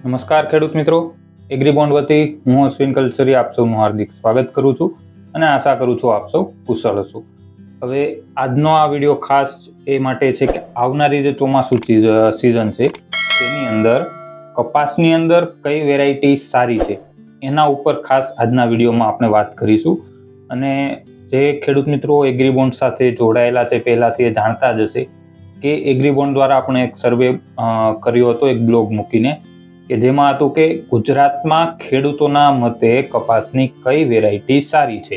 નમસ્કાર ખેડૂત મિત્રો, એગ્રીબોન્ડ વતી હું અશ્વિન કલસરી આપ સૌનું હાર્દિક સ્વાગત કરું છું અને આશા કરું છું આપ સૌ કુશળ હશો. હવે આજનો આ વિડીયો ખાસ એ માટે છે કે આવનારી જે ચોમાસું સિઝન છે તેની અંદર કપાસની અંદર કઈ વેરાયટી સારી છે એના ઉપર ખાસ આજના વિડીયોમાં આપણે વાત કરીશું. અને જે ખેડૂત મિત્રો એગ્રીબોન્ડ સાથે જોડાયેલા છે પહેલાથી એ જાણતા જ હશે કે એગ્રીબોન્ડ દ્વારા આપણે એક સર્વે કર્યો હતો, એક બ્લોગ મૂકીને, કે જેમાં હતું કે ગુજરાતમાં ખેડૂતોના મતે કપાસની કઈ વેરાયટી સારી છે.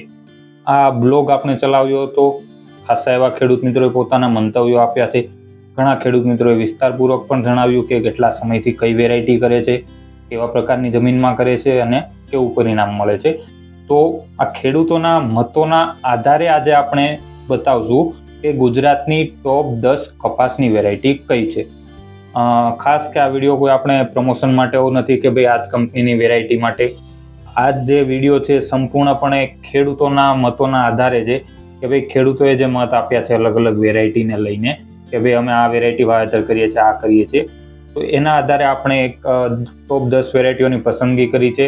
આ બ્લોગ આપણે ચલાવ્યો હતો. ખાસા એવા ખેડૂત મિત્રોએ પોતાના મંતવ્યો આપ્યા છે. ઘણા ખેડૂત મિત્રોએ વિસ્તારપૂર્વક પણ જણાવ્યું કે કેટલા સમયથી કઈ વેરાયટી કરે છે, કેવા પ્રકારની જમીનમાં કરે છે અને કેવું પરિણામ મળે છે. તો આ ખેડૂતોના મતોના આધારે આજે આપણે બતાવશું કે ગુજરાતની ટોપ 10 કપાસની વેરાયટી કઈ છે. ખાસ કે આ વિડીયો કોઈ આપણે પ્રમોશન માટે એવું નથી કે ભાઈ આજ કંપનીની વેરાયટી માટે. આજ જે વિડીયો છે સંપૂર્ણપણે ખેડૂતોના મતોના આધારે છે કે ભાઈ ખેડૂતોએ જે મત આપ્યા છે અલગ અલગ વેરાયટીને લઈને કે ભાઈ અમે આ વેરાયટી વાવેતર કરીએ છીએ, આ કરીએ છીએ. તો એના આધારે આપણે એક ટોપ 10 વેરાયટીઓની પસંદગી કરી છે.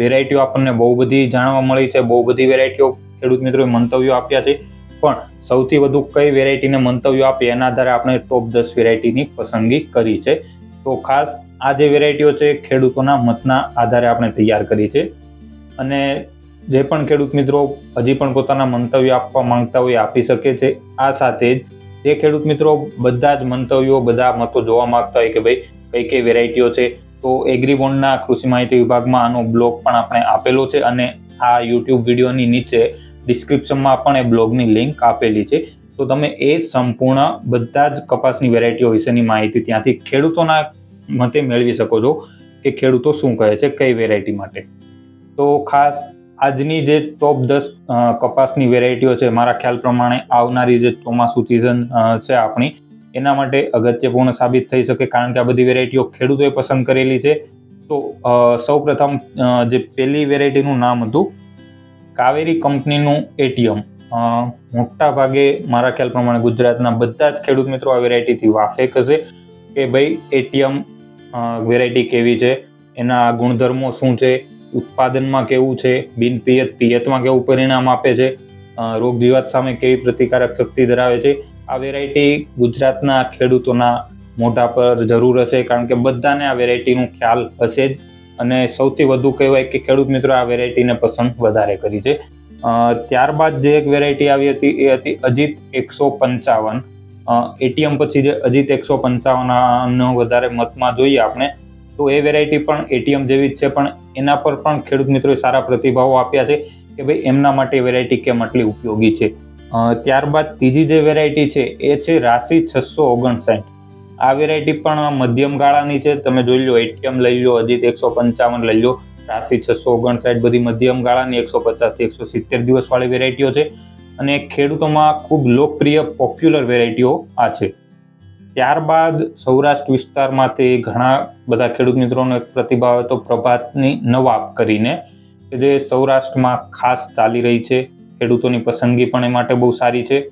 વેરાયટીઓ આપણને બહુ બધી જાણવા મળી છે, બહુ બધી વેરાયટીઓ ખેડૂત મિત્રોએ મંતવ્યો આપ્યા છે, પણ સૌથી વધુ કઈ વેરાયટીને મંતવ્યો આપે એના આધારે આપણે ટોપ 10 વેરાયટીની પસંદગી કરી છે. તો ખાસ આ જે વેરાયટીઓ છે ખેડૂતોના મતના આધારે આપણે તૈયાર કરી છે. અને જે પણ ખેડૂત મિત્રો હજી પણ પોતાના મંતવ્યો આપવા માંગતા હોય આપી શકે છે. આ સાથે જ જે ખેડૂત મિત્રો બધા જ મંતવ્યો, બધા મતો જોવા માંગતા હોય કે ભાઈ કઈ કઈ વેરાયટીઓ છે, તો એગ્રીબોન્ડના કૃષિ માહિતી વિભાગમાં આનો બ્લોગ પણ આપણે આપેલો છે અને આ યુટ્યુબ વિડીયોની નીચે ડિસ્ક્રિપ્શનમાં પણ એ બ્લોગની લિંક આપેલી છે. તો તમે એ સંપૂર્ણ બધા જ કપાસની વેરાયટીઓ વિશેની માહિતી ત્યાંથી ખેડૂતોના મતે મેળવી શકો છો કે ખેડૂતો શું કહે છે કઈ વેરાયટી માટે. તો ખાસ આજની જે ટોપ 10 કપાસની વેરાયટીઓ છે મારા ખ્યાલ પ્રમાણે આવનારી જે ચોમાસું સિઝન છે આપણી એના માટે અગત્યપૂર્ણ સાબિત થઈ શકે, કારણ કે આ બધી વેરાયટીઓ ખેડૂતોએ પસંદ કરેલી છે. તો સૌ પ્રથમ જે પહેલી વેરાયટીનું નામ હતું કાવેરી કંપનીનું એટીએમ. મોટા ભાગે મારા ખ્યાલ પ્રમાણે ગુજરાતના બધા જ ખેડૂત મિત્રો આ વેરાયટીથી વાકેફ હશે કે ભાઈ એટીએમ વેરાયટી કેવી છે, એના ગુણધર્મો શું છે, ઉત્પાદનમાં કેવું છે, પિયતમાં કેવું પરિણામ આપે છે, રોગ જીવાત સામે કેવી પ્રતિકારક શક્તિ ધરાવે છે. આ વેરાયટી ગુજરાતના ખેડૂતોના મોઢા પર જરૂર હશે, કારણ કે બધાને આ વેરાયટીનું ખ્યાલ હશે જ. અને સૌથી વધુ કહેવાય કે ખેડૂત મિત્રો આ વેરાયટીને પસંદ વધારે કરી છે. ત્યારબાદ જે એક વેરાયટી આવી હતી એ હતી અજીત 155. એટીએમ પછી જે અજીત 155 વધારે મતમાં જોઈએ આપણે, તો એ વેરાયટી પણ એટીએમ જેવી જ છે, પણ એના પર પણ ખેડૂત મિત્રોએ સારા પ્રતિભાવો આપ્યા છે કે ભાઈ એમના માટે વેરાયટી કેમ આટલી ઉપયોગી છે. ત્યારબાદ ત્રીજી જે વેરાયટી છે એ છે રાશિ 659. આ વેરાયટી પણ મધ્યમ ગાળાની છે. તમે જોઈ લો, એટીએમ લઈ લો, અજીત 155 લઈ લો, રાશિ 659 બધી મધ્યમ ગાળાની 150 થી 170 દિવસ વાળી વેરાયટીઓ છે અને ખેડૂતોમાં ખૂબ લોકપ્રિય પોપ્યુલર વેરાયટીઓ આ છે. ત્યારબાદ સૌરાષ્ટ્ર વિસ્તારમાંથી ઘણા બધા ખેડૂત મિત્રોનો એક પ્રતિભાવ હતો પ્રભાતની નવાબ કરીને, કે જે સૌરાષ્ટ્રમાં ખાસ ચાલી રહી છે. ખેડૂતોની પસંદગી પણ એ માટે બહુ સારી છે.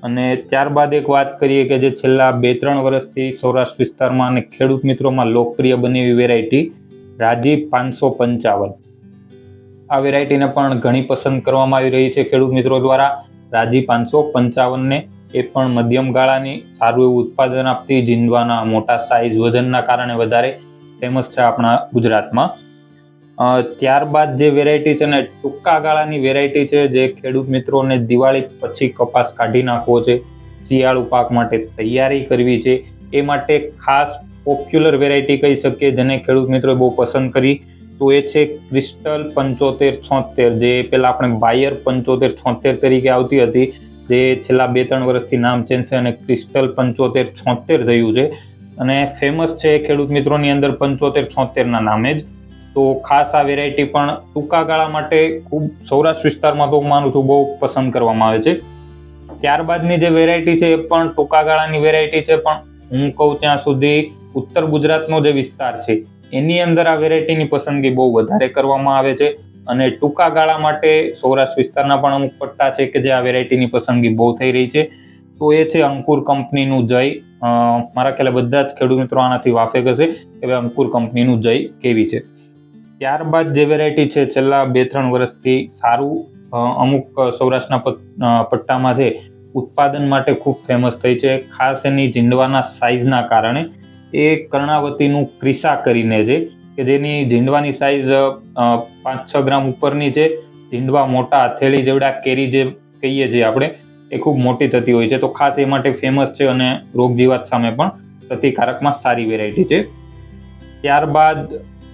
અને ત્યારબાદ એક વાત કરીએ કે જે છેલ્લા 2-3 વર્ષથી સૌરાષ્ટ્ર વિસ્તારમાં અને ખેડૂત મિત્રોમાં લોકપ્રિય બની એવી વેરાયટી રાજી 555. આ વેરાયટીને પણ ઘણી પસંદ કરવામાં આવી રહી છે ખેડૂત મિત્રો દ્વારા. રાજી 555ને એ પણ મધ્યમ ગાળાની, સારું એવું ઉત્પાદન આપતી, જીંડવાના મોટા સાઇઝ, વજનના કારણે વધારે ફેમસ છે આપણા ગુજરાતમાં. ત્યારબાદ જે વેરાયટી છે ને ટૂંકા ગાળાની વેરાયટી છે, જે ખેડૂત મિત્રોને દિવાળી પછી કપાસ કાઢી નાખવો છે, શિયાળુ પાક માટે તૈયારી કરવી છે, એ માટે ખાસ પોપ્યુલર વેરાયટી કહી શકીએ જેને ખેડૂત મિત્રોએ બહુ પસંદ કરી. તો એ છે ક્રિસ્ટલ 7576, જે પહેલાં આપણે બાયર 7576 તરીકે આવતી હતી, જે છેલ્લા 2-3 વર્ષથી નામ ચેન્જ થઈ અને ક્રિસ્ટલ 7576 થયું છે અને ફેમસ છે ખેડૂત મિત્રોની અંદર 7576ના નામે જ. તો ખાસ આ વેરાયટી પણ ટૂંકા ગાળા માટે ખૂબ સૌરાષ્ટ્ર વિસ્તારમાં તો માનું છું બહુ પસંદ કરવામાં આવે છે. ત્યારબાદની જે વેરાયટી છે એ પણ ટૂંકા ગાળાની વેરાયટી છે, પણ હું કહું ત્યાં સુધી ઉત્તર ગુજરાતનો જે વિસ્તાર છે એની અંદર આ વેરાયટીની પસંદગી બહુ વધારે કરવામાં આવે છે. અને ટૂંકા ગાળા માટે સૌરાષ્ટ્ર વિસ્તારના પણ અમુક પટ્ટા છે કે જે આ વેરાયટીની પસંદગી બહુ થઈ રહી છે. તો એ છે અંકુર કંપનીનું જય. મારા ખ્યાલે બધા જ ખેડૂત મિત્રો આનાથી વાફેક હશે કે ભાઈ અંકુર કંપનીનું જય કેવી છે. ત્યારબાદ જે વેરાયટી છે છેલ્લા 2-3 વર્ષથી સારું અમુક સૌરાષ્ટ્રના પટ્ટામાં છે ઉત્પાદન માટે ખૂબ ફેમસ થઈ છે, ખાસ એની ઝીંડવાના સાઇઝના કારણે. એ કર્ણાવતીનું ક્રિસા કરીને છે કે જેની ઝીંડવાની સાઇઝ 5-6 ગ્રામ ઉપરની છે. ઝીંડવા મોટા હથેળી જેવડા કેરી જે કહીએ છીએ આપણે એ ખૂબ મોટી થતી હોય છે, તો ખાસ એ માટે ફેમસ છે અને રોગ જીવાત સામે પણ પ્રતિકારકમાં સારી વેરાયટી છે. ત્યારબાદ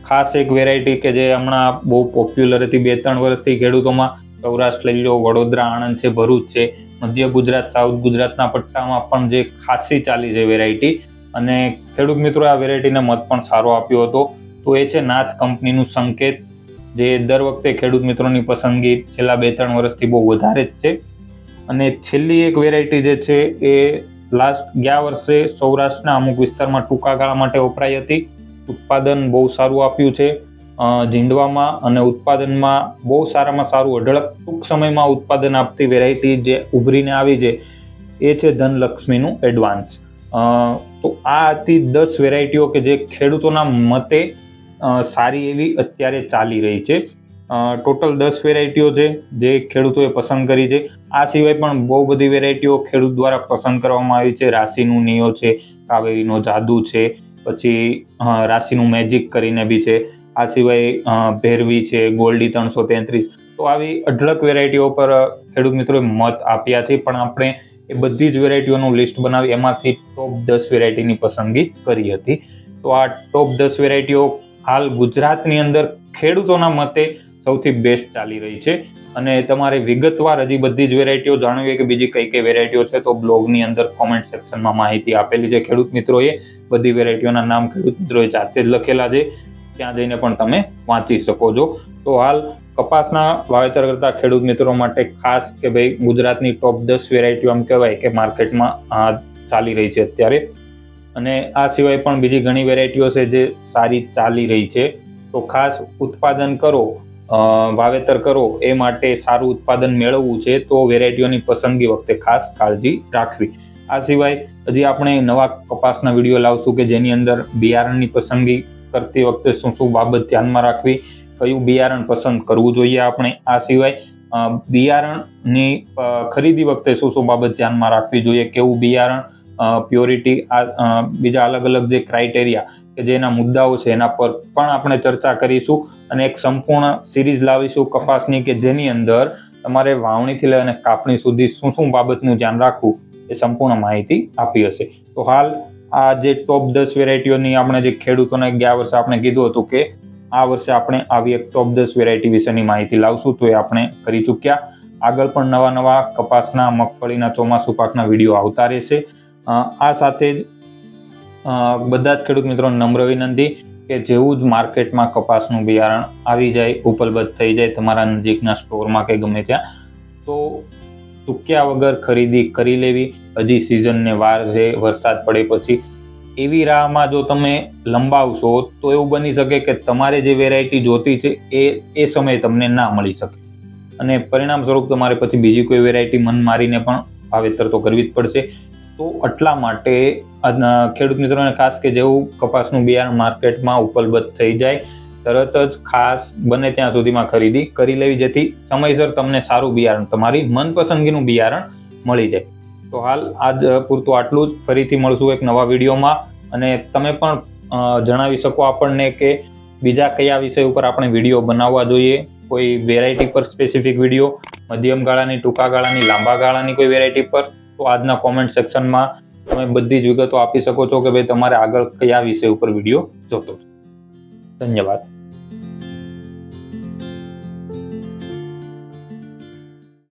ખાસ એક વેરાયટી કે જે હમણાં બહુ પોપ્યુલર હતી 2-3 વર્ષથી ખેડૂતોમાં, સૌરાષ્ટ્ર લઈ લો, વડોદરા, આણંદ છે, ભરૂચ છે, મધ્ય ગુજરાત, સાઉથ ગુજરાતના પટ્ટામાં પણ જે ખાસી ચાલી છે વેરાયટી, અને ખેડૂત મિત્રો આ વેરાયટીને મત પણ સારો આપ્યો હતો. તો એ છે નાથ કંપનીનું સંકેત, જે દર વખતે ખેડૂત મિત્રોની પસંદગી છેલ્લા 2-3 વર્ષથી બહુ વધારે જ છે. અને છેલ્લી એક વેરાયટી જે છે એ ગયા વર્ષે સૌરાષ્ટ્રના અમુક વિસ્તારમાં ટૂંકા ગાળા માટે વપરાઈ હતી. ઉત્પાદન બહુ સારું આપ્યું છે ઝીંડવામાં, અને ઉત્પાદનમાં બહુ સારામાં સારું અઢળક ટૂંક સમયમાં ઉત્પાદન આપતી વેરાયટી જે ઉભરીને આવી છે એ છે ધનલક્ષ્મીનું એડવાન્સ. તો આ હતી 10 વેરાયટીઓ કે જે ખેડૂતોના મતે સારી એવી અત્યારે ચાલી રહી છે. ટોટલ 10 વેરાયટીઓ છે જે ખેડૂતોએ પસંદ કરી છે. આ સિવાય પણ બહુ બધી વેરાયટીઓ ખેડૂત દ્વારા પસંદ કરવામાં આવી છે. રાશિનું નિયો છે, કાવેરીનો જાદુ છે, પછી રાશિનું મેજિક કરીને બી છે, આ સિવાય ભેરવી છે, ગોલ્ડી 333. તો આવી અઢળક વેરાયટીઓ પર ખેડૂત મિત્રોએ મત આપ્યા છે, પણ આપણે એ બધી જ વેરાયટીઓનું લિસ્ટ બનાવી એમાંથી ટોપ 10 વેરાયટીની પસંદગી કરી હતી. તો આ ટોપ 10 વેરાયટીઓ હાલ ગુજરાતની અંદર ખેડૂતોના મતે સૌથી બેસ્ટ ચાલી રહી છે. અને તમારે વિગતવાર હજી બધી જ વેરાયટીઓ જાણવી હોય કે બીજી કઈ કઈ વેરાયટીઓ છે તો બ્લોગની અંદર કોમેન્ટ સેક્શનમાં માહિતી આપેલી છે ખેડૂત મિત્રોએ. બધી વેરાયટીઓના નામ ખેડૂત મિત્રોએ જાતે જ લખેલા છે, ત્યાં જઈને પણ તમે વાંચી શકો છો. તો હાલ કપાસના વાવેતર કરતા ખેડૂત મિત્રો માટે ખાસ કે ભાઈ ગુજરાતની ટોપ 10 વેરાયટીઓ આમ કહેવાય કે માર્કેટમાં ચાલી રહી છે અત્યારે. અને આ સિવાય પણ બીજી ઘણી વેરાયટીઓ છે જે સારી ચાલી રહી છે. તો ખાસ ઉત્પાદન કરો, વાવેતર કરો, એ માટે સારું ઉત્પાદન મેળવવું છે તો વેરાયટીઓની પસંદગી વખતે ખાસ કાળજી રાખવી. આ સિવાય હજી આપણે નવા કપાસના વિડીયો લાવશું કે જેની અંદર બિયારણની પસંદગી કરતી વખતે શું શું બાબત ધ્યાનમાં રાખવી, કયું બિયારણ પસંદ કરવું જોઈએ આપણે. આ સિવાય બિયારણની ખરીદી વખતે શું શું બાબત ધ્યાનમાં રાખવી જોઈએ, કેવું બિયારણ, પ્યોરિટી, આ બીજા અલગ અલગ જે ક્રાઇટેરિયા કે જેના મુદ્દાઓ છે એના પર પણ આપણે ચર્ચા કરીશું. અને એક સંપૂર્ણ સિરીઝ લાવીશું કપાસની કે જેની અંદર તમારે વાવણીથી લઈને કાપણી સુધી શું શું બાબતનું ધ્યાન રાખવું એ સંપૂર્ણ માહિતી આપી હશે. તો હાલ આ જે ટોપ 10 વેરાયટીઓની આપણે જે ખેડૂતોને ગયા વર્ષે આપણે કીધું હતું કે આ વર્ષે આપણે આવી એક ટોપ 10 વેરાયટી વિશેની માહિતી લાવશું, તો એ આપણે કરી ચૂક્યા. આગળ પણ નવા નવા કપાસના, મગફળીના, ચોમાસુ પાકના વિડીયો આવતા રહેશે. આ સાથે જ બધા જ ખેડૂત મિત્રોને નમ્ર વિનંતી કે જેવું જ માર્કેટમાં કપાસનું બિયારણ આવી જાય, ઉપલબ્ધ થઈ જાય તમારા નજીકના સ્ટોરમાં કે ગમે ત્યાં, તો ચૂક્યા વગર ખરીદી કરી લેવી. હજી સિઝનને વાર છે, વરસાદ પડે પછી. એવી રાહમાં જો તમે લંબાવશો તો એવું બની શકે કે તમારે જે વેરાયટી જોતી છે એ સમયે તમને ના મળી શકે, અને પરિણામ સ્વરૂપ તમારે પછી બીજી કોઈ વેરાયટી મન મારીને પણ વાવેતર તો કરવી જ પડશે. તો એટલા માટે ખેડૂત મિત્રોને ખાસ કે જેવું કપાસનું બિયારણ માર્કેટમાં ઉપલબ્ધ થઈ જાય તરત જ ખાસ બને ત્યાં સુધીમાં ખરીદી કરી લેવી, જેથી સમયસર તમને સારું બિયારણ, તમારી મનપસંદગીનું બિયારણ મળી જાય. તો હાલ આજ પૂરતું આટલું જ. ફરીથી મળશું એક નવા વિડીયોમાં, અને તમે પણ જણાવી શકો આપણને કે બીજા કયા વિષય ઉપર આપણે વિડીયો બનાવવા જોઈએ, કોઈ વેરાયટી પર સ્પેસિફિક વિડીયો, મધ્યમ ગાળાની, ટૂંકા ગાળાની, લાંબા ગાળાની કોઈ વેરાયટી પર. તો આજના કોમેન્ટ સેક્શનમાં તમે બધી જ વિગતો આપી શકો છો કે ભાઈ તમારે આગળ કયા વિષય ઉપર વિડીયો જોતો છે. ધન્યવાદ.